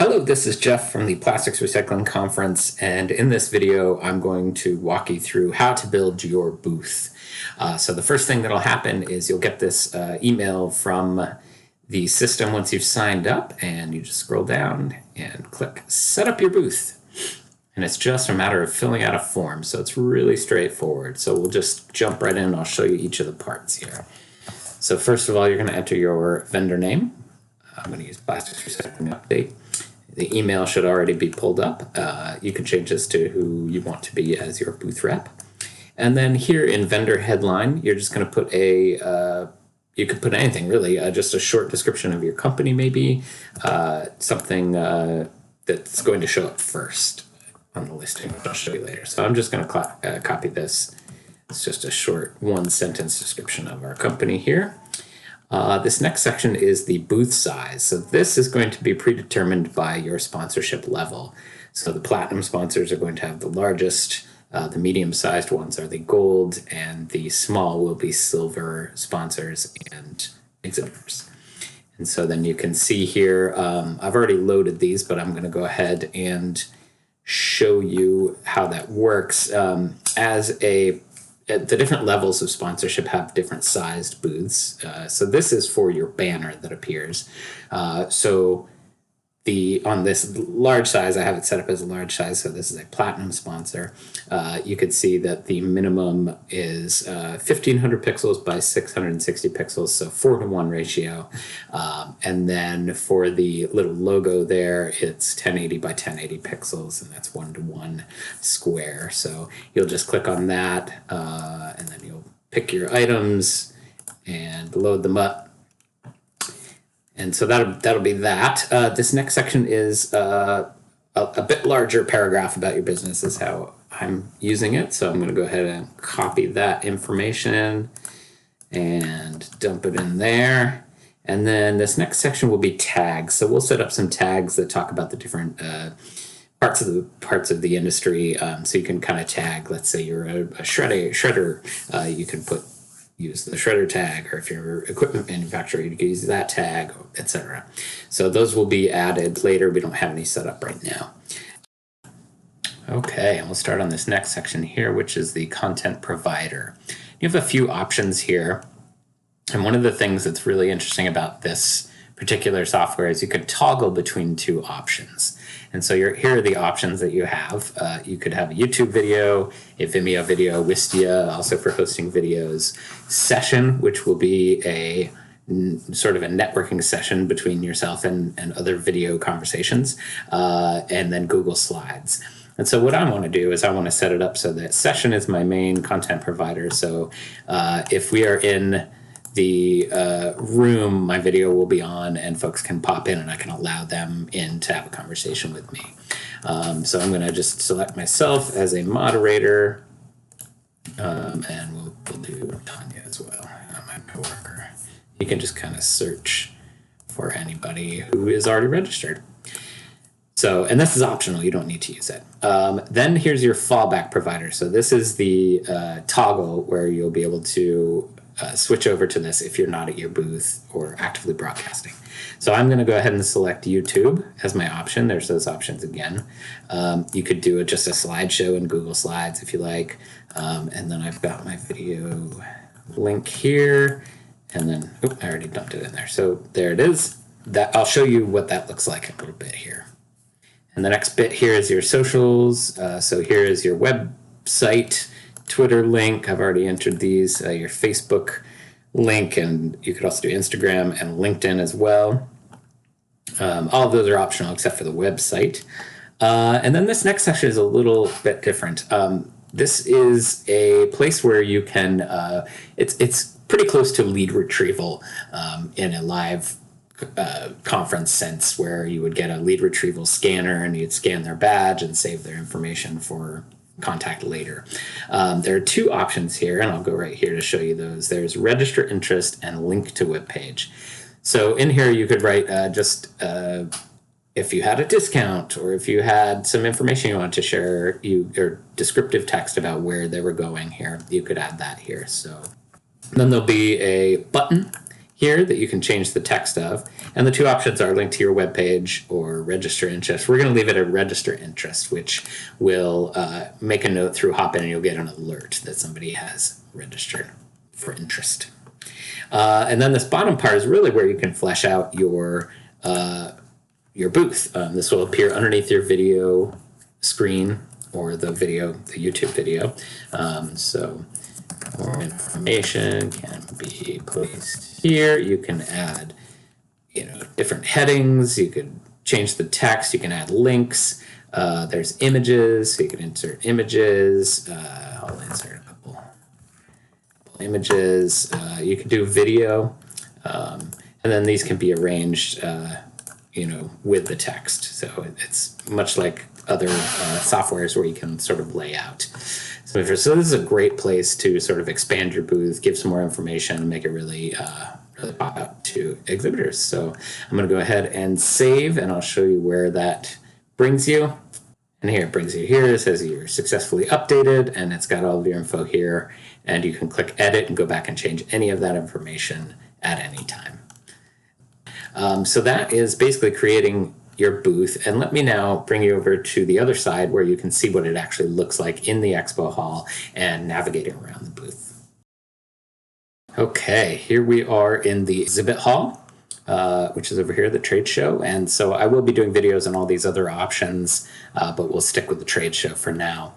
Hello, this is Jeff from the Plastics Recycling Conference, and in this video I'm going to walk you through how to build your booth. So the first thing that'll happen is you'll get this email from the system once you've signed up, and you just scroll down and click Set Up Your Booth. And it's just a matter of filling out a form, so it's really straightforward. So we'll just jump right in and I'll show you each of the parts here. So first of all, you're going to enter your vendor name. I'm going to use Plastics Recycling Update. The email should already be pulled up. You can change this to who you want to be as your booth rep. And then here in vendor headline, you're just going to put you could put anything really, just a short description of your company maybe, something that's going to show up first on the listing, which I'll show you later. So I'm just going to copy this. It's just a short one-sentence description of our company here. This next section is the booth size. So this is going to be predetermined by your sponsorship level. So the platinum sponsors are going to have the largest, the medium-sized ones are the gold, and the small will be silver sponsors and exhibitors. And so then you can see here, I've already loaded these, but I'm going to go ahead and show you how that works. The different levels of sponsorship have different sized booths. So this is for your banner that appears. On this large size, I have it set up as a large size, so this is a platinum sponsor. You could see that the minimum is 1500 pixels by 660 pixels, so 4:1 ratio. And then for the little logo there, it's 1080 by 1080 pixels, and that's 1:1 square. So you'll just click on that, and then you'll pick your items and load them up. And so that'll be that. This next section is a bit larger paragraph about your business is how I'm using it. So I'm going to go ahead and copy that information and dump it in there. And then this next section will be tags. So we'll set up some tags that talk about the different parts of the industry. So you can kind of tag, let's say you're a shredder, you can use the shredder tag, or if you're an equipment manufacturer, you can use that tag, etc. So those will be added later. We don't have any set up right now. Okay, and we'll start on this next section here, which is the content provider. You have a few options here. And one of the things that's really interesting about this particular software is you could toggle between two options. And so here are the options that you have. You could have a YouTube video, a Vimeo video, Wistia, also for hosting videos, Session, which will be a sort of a networking session between yourself and other video conversations, and then Google Slides. And so what I want to do is I want to set it up so that Session is my main content provider. So if we are in the room, my video will be on and folks can pop in and I can allow them in to have a conversation with me. So I'm going to just select myself as a moderator, and we'll do Tanya as well, my coworker. You can just kind of search for anybody who is already registered. So, and this is optional, you don't need to use it. Then here's your fallback provider. So this is the toggle where you'll be able to switch over to this if you're not at your booth or actively broadcasting. So I'm going to go ahead and select YouTube as my option. There's those options again. You could do just a slideshow in Google Slides if you like. And then I've got my video link here. And then, I already dumped it in there. So there it is. I'll show you what that looks like a little bit here. And the next bit here is your socials. So here is your website, Twitter link. I've already entered these, your Facebook link, and you could also do Instagram and LinkedIn as well. All of those are optional except for the website. And then this next section is a little bit different. This is a place where you can, it's pretty close to lead retrieval in a live conference sense, where you would get a lead retrieval scanner and you'd scan their badge and save their information for contact later. There are two options here, and I'll go right here to show you those. There's register interest and link to web page. So in here you could write if you had a discount, or if you had some information you wanted to share, or descriptive text about where they were going here, you could add that here. So then there'll be a button here that you can change the text of. And the two options are link to your web page or register interest. We're going to leave it at register interest, which will make a note through Hopin and you'll get an alert that somebody has registered for interest. And then this bottom part is really where you can flesh out your booth. This will appear underneath your video screen or the YouTube video. So more information can be placed here. You can add, different headings. You could change the text. You can add links. There's images, so you can insert images. I'll insert a couple images. You can do video, and then these can be arranged, with the text. So it's much like other softwares where you can sort of lay out. So this is a great place to sort of expand your booth, give some more information, and make it really pop out to exhibitors. So I'm going to go ahead and save, and I'll show you where that brings you. And here it brings you here. It says you're successfully updated, and it's got all of your info here. And you can click edit and go back and change any of that information at any time. So that is basically creating your booth. And let me now bring you over to the other side where you can see what it actually looks like in the expo hall and navigating around the booth. Okay, here we are in the exhibit hall, which is over here, the trade show. And so I will be doing videos on all these other options, but we'll stick with the trade show for now.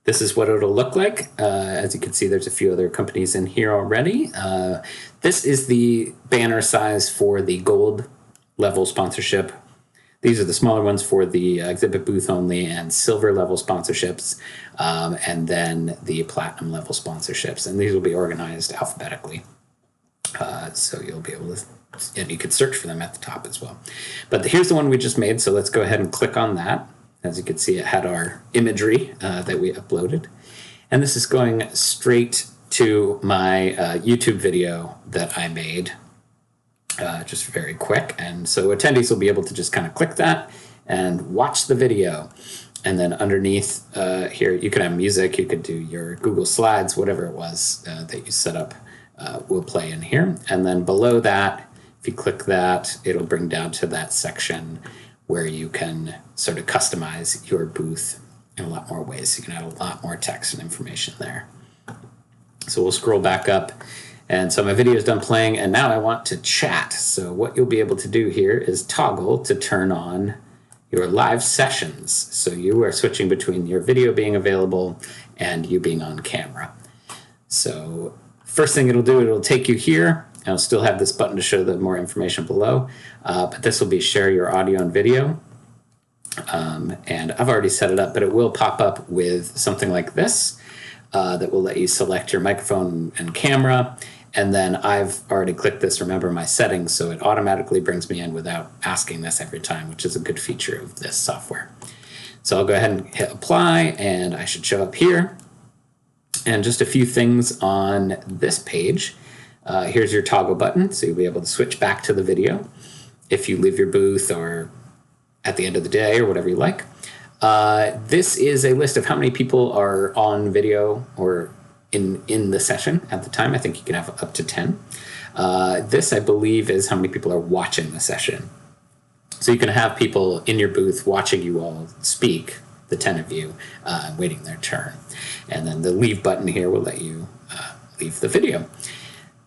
This is what it'll look like. As you can see, there's a few other companies in here already. This is the banner size for the gold level sponsorship. These are the smaller ones for the exhibit booth only and silver level sponsorships, and then the platinum level sponsorships. And these will be organized alphabetically. So you'll be able to, and you could search for them at the top as well. But here's the one we just made. So let's go ahead and click on that. As you can see, it had our imagery that we uploaded. And this is going straight to my YouTube video that I made, just very quick. And so attendees will be able to just kind of click that and watch the video. And then underneath here, you can have music, you could do your Google Slides, whatever it was that you set up will play in here. And then below that, if you click that, it'll bring down to that section where you can sort of customize your booth in a lot more ways. You can add a lot more text and information there. So we'll scroll back up. And so my video is done playing, and now I want to chat. So what you'll be able to do here is toggle to turn on your live sessions. So you are switching between your video being available and you being on camera. So first thing it'll take you here. I'll still have this button to show the more information below, but this will be share your audio and video. And I've already set it up, but it will pop up with something like this that will let you select your microphone and camera. And then I've already clicked this, remember my settings, so it automatically brings me in without asking this every time, which is a good feature of this software. So I'll go ahead and hit apply, and I should show up here. And just a few things on this page. Here's your toggle button, so you'll be able to switch back to the video if you leave your booth or at the end of the day or whatever you like. This is a list of how many people are on video or in the session at the time. I think you can have up to 10. This, I believe, is how many people are watching the session. So you can have people in your booth watching you all speak, the 10 of you, waiting their turn. And then the leave button here will let you leave the video.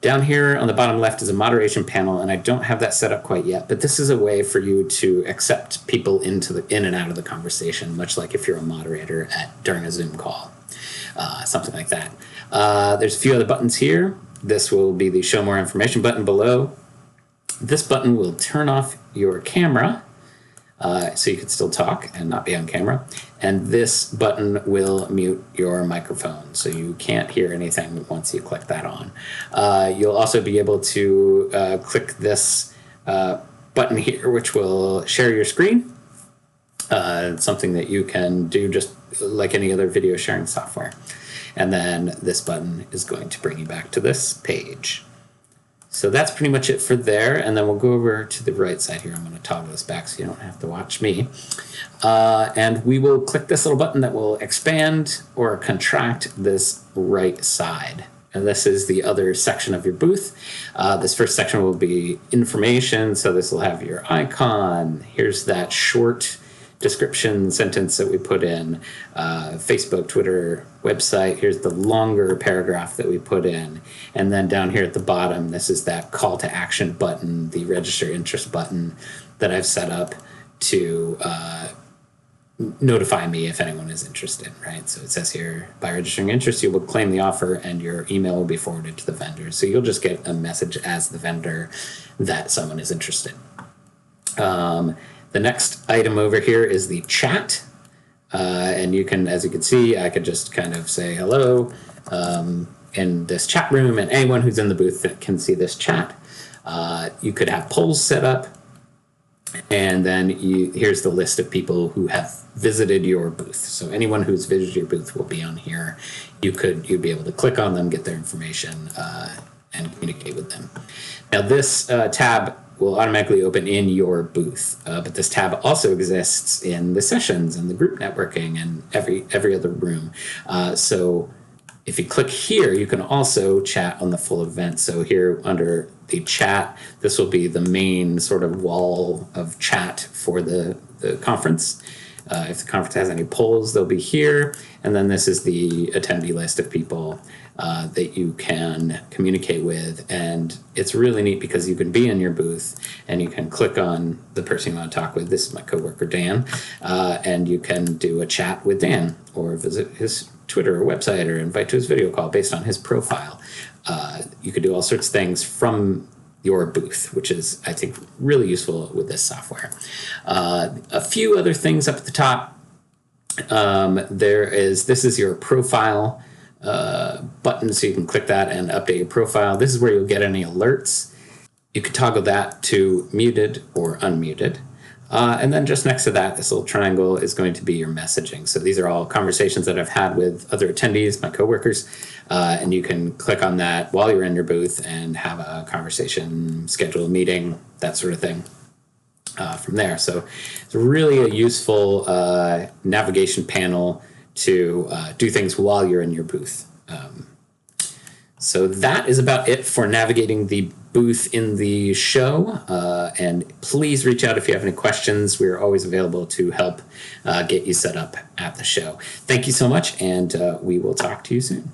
Down here on the bottom left is a moderation panel, and I don't have that set up quite yet, but this is a way for you to accept people in and out of the conversation, much like if you're a moderator during a Zoom call, something like that. There's a few other buttons here. This will be the show more information button below. This button will turn off your camera, so you can still talk and not be on camera. And this button will mute your microphone, so you can't hear anything once you click that on. You'll also be able to click this button here, which will share your screen. It's something that you can do just like any other video sharing software. And then this button is going to bring you back to this page. So that's pretty much it for there, and then we'll go over to the right side here. I'm going to toggle this back so you don't have to watch me. And we will click this little button that will expand or contract this right side. And this is the other section of your booth. This first section will be information. So this will have your icon. Here's that short description sentence that we put in. Facebook, Twitter, website. Here's the longer paragraph that we put in. And then down here at the bottom, this is that call to action button, the register interest button that I've set up to notify me if anyone is interested, right? So it says here, by registering interest, you will claim the offer and your email will be forwarded to the vendor. So you'll just get a message as the vendor that someone is interested. The next item over here is the chat. And you can, as you can see, I could just kind of say hello in this chat room, and anyone who's in the booth that can see this chat. You could have polls set up. And then here's the list of people who have visited your booth. So anyone who's visited your booth will be on here. You'd be able to click on them, get their information, and communicate with them. Now this tab will automatically open in your booth, but this tab also exists in the sessions and the group networking and every other room. So if you click here, you can also chat on the full event. So here under the chat, this will be the main sort of wall of chat for the conference. If the conference has any polls, they'll be here. And then this is the attendee list of people that you can communicate with. And it's really neat because you can be in your booth and you can click on the person you want to talk with. This is my coworker, Dan. And you can do a chat with Dan or visit his Twitter or website or invite to his video call based on his profile. You could do all sorts of things from your booth, which is, I think, really useful with this software. A few other things up at the top. This is your profile button, so you can click that and update your profile. This is where you'll get any alerts. You could toggle that to muted or unmuted. And then just next to that, this little triangle is going to be your messaging. So these are all conversations that I've had with other attendees, my coworkers, and you can click on that while you're in your booth and have a conversation, schedule a meeting, that sort of thing from there. So it's really a useful navigation panel to do things while you're in your booth. So that is about it for navigating the booth in the show. And please reach out if you have any questions. We're always available to help get you set up at the show. Thank you so much, and we will talk to you soon.